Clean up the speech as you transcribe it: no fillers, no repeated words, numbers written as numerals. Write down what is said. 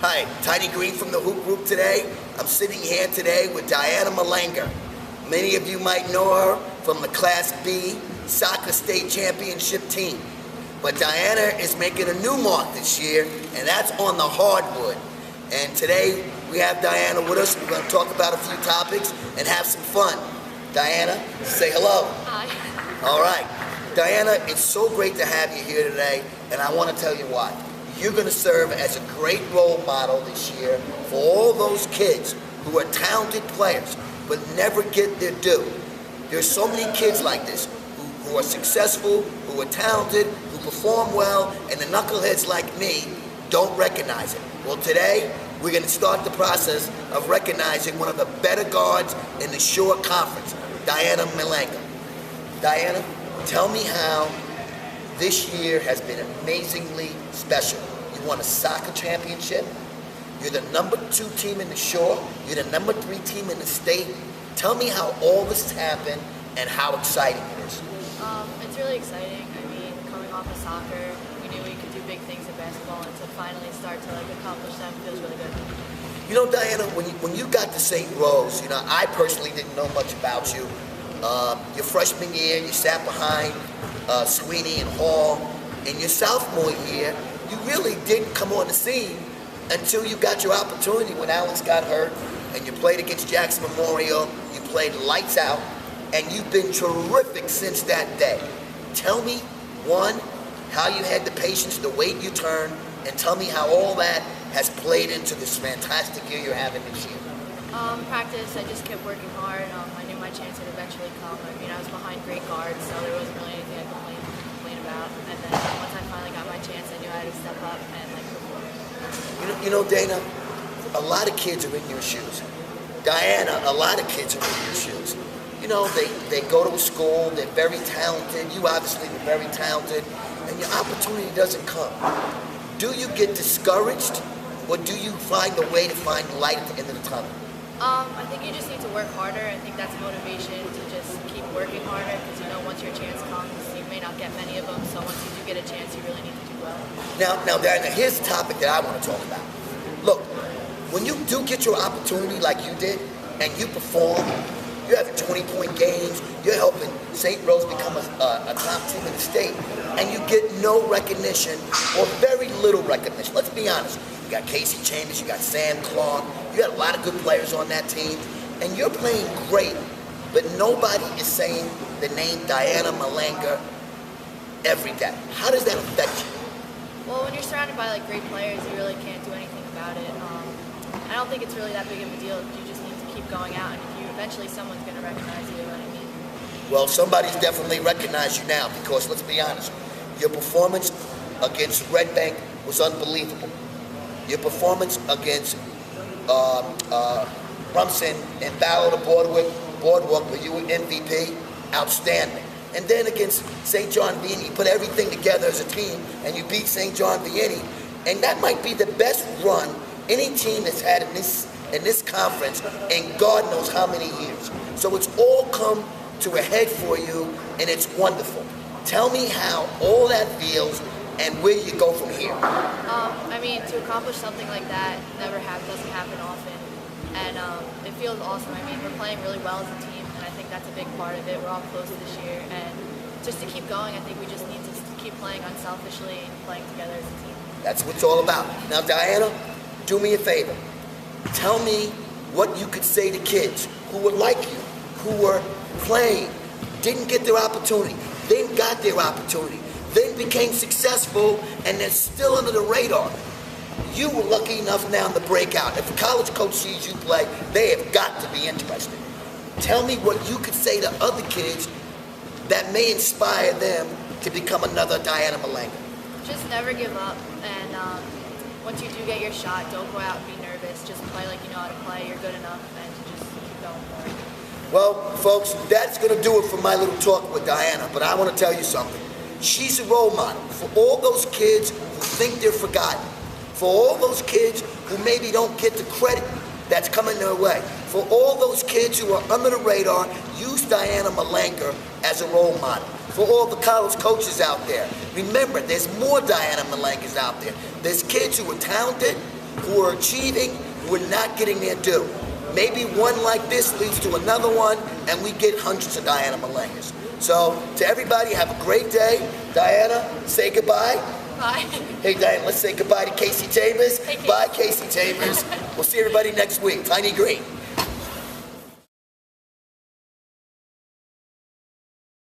Hi, Tiny Green from the Hoop Group today. I'm sitting here today with Diana Malanga. Many of you might know her from the Class B Soccer State Championship team. But Diana is making a new mark this year, and that's on the hardwood. And today we have Diana with us. We're going to talk about a few topics and have some fun. Diana, say hello. Hi. All right. Diana, it's so great to have you here today, and I want to tell you why. You're going to serve as a great role model this year for all those kids who are talented players but never get their due. There's so many kids like this who are successful, who are talented, who perform well, and the knuckleheads like me don't recognize it. Well, today we're going to start the process of recognizing one of the better guards in the Shore Conference, Diana Malanga. Diana, tell me how this year has been amazingly special. You won a soccer championship. You're the number 2 team in the Shore. You're the number 3 team in the state. Tell me how all this happened and how exciting it is. It's really exciting. I mean, coming off of soccer, we knew we could do big things in basketball, and to finally start to accomplish them feels really good. You know, Diana, when you got to St. Rose, I personally didn't know much about you. Your freshman year, you sat behind Sweeney and Hall. In your sophomore year, you really didn't come on the scene until you got your opportunity when Alex got hurt, and you played against Jackson Memorial. You played lights out, and you've been terrific since that day. Tell me, one, how you had the patience to wait your turn, and tell me how all that has played into this fantastic year you're having this year. Practice, I just kept working hard. I knew my chance would eventually come. I mean, I was behind great guards, so there wasn't really anything I could complain about. And then once I finally got my chance, I knew I had to step up and perform. You know, Dana, a lot of kids are in your shoes. Diana, a lot of kids are in your shoes. You know, they go to a school, they're very talented. You obviously were very talented, and your opportunity doesn't come. Do you get discouraged, or do you find a way to find light at the end of the tunnel? I think you just need to work harder. I think that's motivation to just keep working harder, because once your chance comes, you may not get many of them. So once you do get a chance, you really need to do well. Now, Diana, here's the topic that I want to talk about. Look, when you do get your opportunity like you did, and you perform, you have 20-point games, you're helping St. Rose become a top team in the state, and you get no recognition or very little recognition. Let's be honest. You got Casey Chambers, you got Sam Clark, you got a lot of good players on that team, and you're playing great, but nobody is saying the name Diana Malanga every day. How does that affect you? Well, when you're surrounded by great players, you really can't do anything about it. I don't think it's really that big of a deal. You just need to keep going out, and eventually someone's going to recognize you. I mean. Well, somebody's definitely recognized you now, because let's be honest, your performance against Red Bank was unbelievable. Your performance against Rumson and Battle of the Boardwalk, where you were MVP, outstanding. And then against St. John Vianney, you put everything together as a team, and you beat St. John Vianney. And that might be the best run any team has had in this conference in God knows how many years. So it's all come to a head for you, and it's wonderful. Tell me how all that feels and where you go from here. I mean, to accomplish something like that doesn't happen often, and it feels awesome. I mean, we're playing really well as a team, and I think that's a big part of it. We're all close this year, and just to keep going, I think we just need to keep playing unselfishly and playing together as a team. That's what it's all about. Now, Diana, do me a favor. Tell me what you could say to kids who were like you, who were playing, didn't get their opportunity, then got their opportunity, then became successful, and they're still under the radar. You were lucky enough now to break out. If a college coach sees you play, they have got to be interested. Tell me what you could say to other kids that may inspire them to become another Diana Malanga. Just never give up, and once you do get your shot, don't go out and be nervous. Just play like you know how to play. You're good enough, and just keep going for it. Well, folks, that's going to do it for my little talk with Diana, but I want to tell you something. She's a role model for all those kids who think they're forgotten, for all those kids who maybe don't get the credit that's coming their way, for all those kids who are under the radar. Use Diana Malanga as a role model. For all the college coaches out there, remember, there's more Diana Malangas out there. There's kids who are talented, who are achieving, who are not getting their due. Maybe one like this leads to another one, and we get hundreds of Diana Malangas. So, to everybody, have a great day. Diana, say goodbye. Bye. Hey, Diana, let's say goodbye to Casey Chambers. Hey, Casey. Bye, Casey Chambers. We'll see everybody next week. Tiny Green.